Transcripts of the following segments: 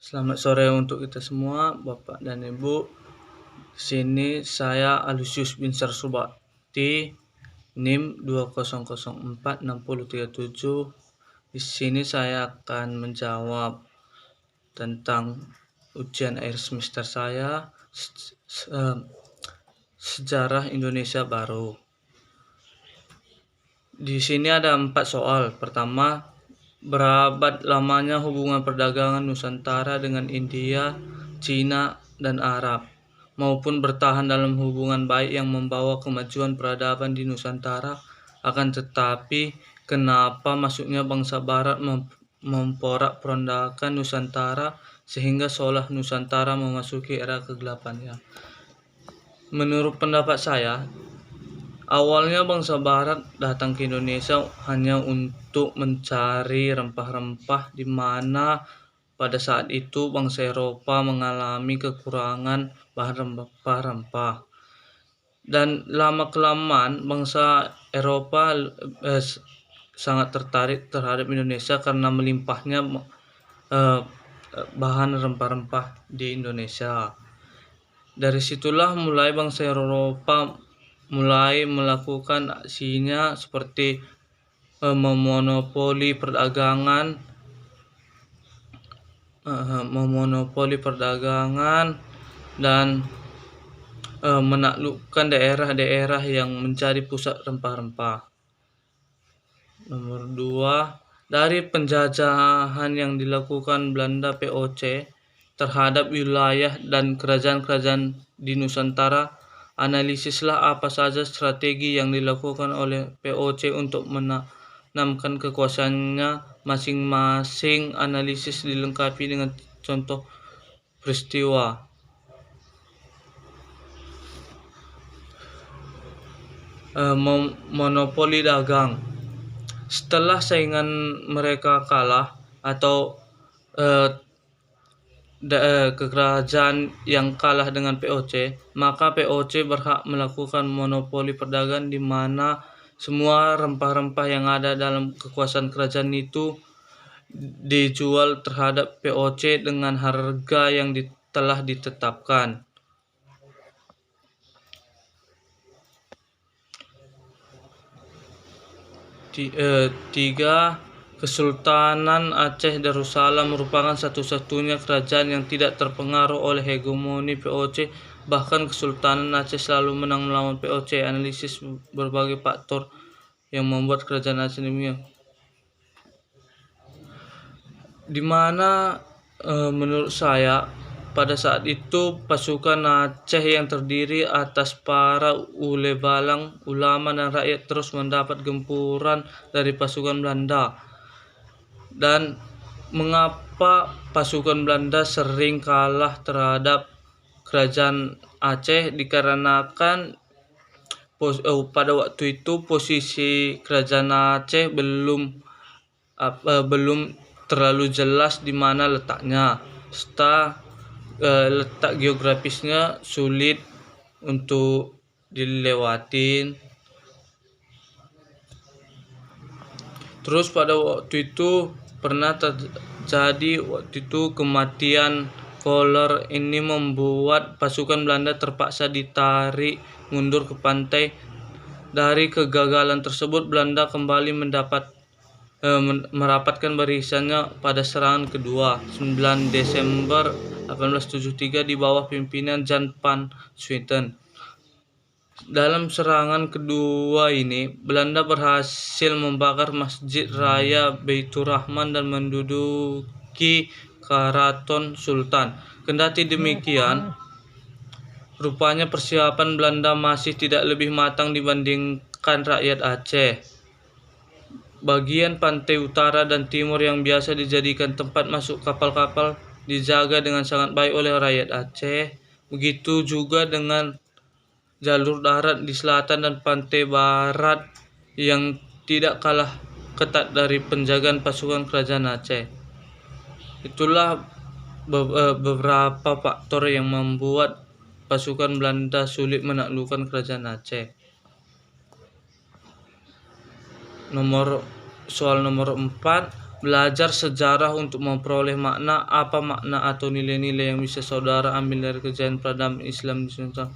Selamat sore untuk kita semua, Bapak dan Ibu. Di sini saya Alusius bin Sarsubakti, NIM 20046037. Di sini saya akan menjawab tentang ujian akhir semester saya, sejarah Indonesia baru. Di sini ada 4 soal. Pertama, berabad lamanya hubungan perdagangan Nusantara dengan India, Cina, dan Arab, maupun bertahan dalam hubungan baik yang membawa kemajuan peradaban di Nusantara. Akan tetapi, kenapa masuknya bangsa Barat memporak-porandakan Nusantara sehingga seolah Nusantara memasuki era kegelapannya? Menurut pendapat saya, awalnya bangsa Barat datang ke Indonesia hanya untuk mencari rempah-rempah, di mana pada saat itu bangsa Eropa mengalami kekurangan bahan rempah-rempah. Dan lama-kelamaan bangsa Eropa sangat tertarik terhadap Indonesia karena melimpahnya bahan rempah-rempah di Indonesia. Dari situlah mulai bangsa Eropa mulai melakukan aksinya seperti memonopoli perdagangan dan menaklukkan daerah-daerah yang menjadi pusat rempah-rempah. Nomor 2, dari penjajahan yang dilakukan Belanda POC terhadap wilayah dan kerajaan-kerajaan di Nusantara, analisislah apa saja strategi yang dilakukan oleh POC untuk menanamkan kekuasaannya masing-masing. Analisis dilengkapi dengan contoh peristiwa. Monopoli dagang. Setelah saingan mereka kalah atau kerajaan yang kalah dengan POC, maka POC berhak melakukan monopoli perdagangan, di mana semua rempah-rempah yang ada dalam kekuasaan kerajaan itu dijual terhadap POC dengan harga yang telah ditetapkan. 3. Kesultanan Aceh Darussalam merupakan satu-satunya kerajaan yang tidak terpengaruh oleh hegemoni POC. Bahkan Kesultanan Aceh selalu menang melawan POC. Analisis berbagai faktor yang membuat kerajaan Aceh demikian, di mana menurut saya pada saat itu pasukan Aceh yang terdiri atas para ulebalang, ulama, dan rakyat terus mendapat gempuran dari pasukan Belanda. Dan mengapa pasukan Belanda sering kalah terhadap kerajaan Aceh? Dikarenakan pada waktu itu posisi kerajaan Aceh belum terlalu jelas di mana letaknya, serta letak geografisnya sulit untuk dilewatin. Terus pada waktu itu pernah terjadi kematian Koller. Ini membuat pasukan Belanda terpaksa ditarik mundur ke pantai. Dari kegagalan tersebut, Belanda kembali merapatkan barisannya pada serangan kedua 9 Desember 1873 di bawah pimpinan Jan van Swieten. Dalam serangan kedua ini, Belanda berhasil membakar Masjid Raya Baitur Rahman dan menduduki Karaton Sultan. Kendati demikian, rupanya persiapan Belanda masih tidak lebih matang dibandingkan rakyat Aceh. Bagian pantai utara dan timur yang biasa dijadikan tempat masuk kapal-kapal dijaga dengan sangat baik oleh rakyat Aceh. Begitu juga dengan jalur darat di selatan dan pantai barat yang tidak kalah ketat dari penjagaan pasukan kerajaan Aceh. Itulah beberapa faktor yang membuat pasukan Belanda sulit menaklukkan kerajaan Aceh. Soal nomor 4, belajar sejarah untuk memperoleh makna apa makna atau nilai-nilai yang bisa saudara ambil dari kejayaan peradaban Islam di Nusantara.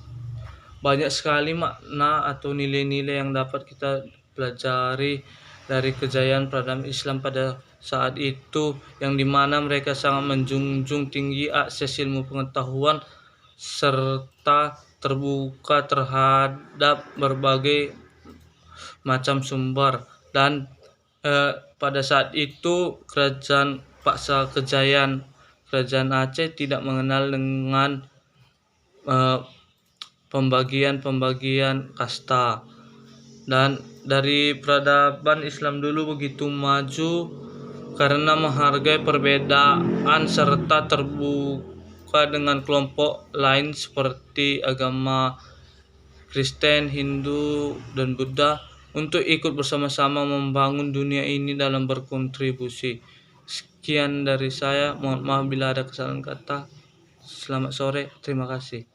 Banyak sekali makna atau nilai-nilai yang dapat kita pelajari dari kejayaan peradaban Islam pada saat itu, yang dimana mereka sangat menjunjung tinggi akses ilmu pengetahuan serta terbuka terhadap berbagai macam sumber. Dan pada saat itu kerajaan Paksa Kejayaan Kerajaan Aceh tidak mengenal dengan pembagian kasta. Dan dari peradaban Islam dulu begitu maju karena menghargai perbedaan serta terbuka dengan kelompok lain seperti agama Kristen, Hindu, dan Buddha untuk ikut bersama-sama membangun dunia ini dalam berkontribusi. Sekian dari saya, mohon maaf bila ada kesalahan kata. Selamat sore, terima kasih.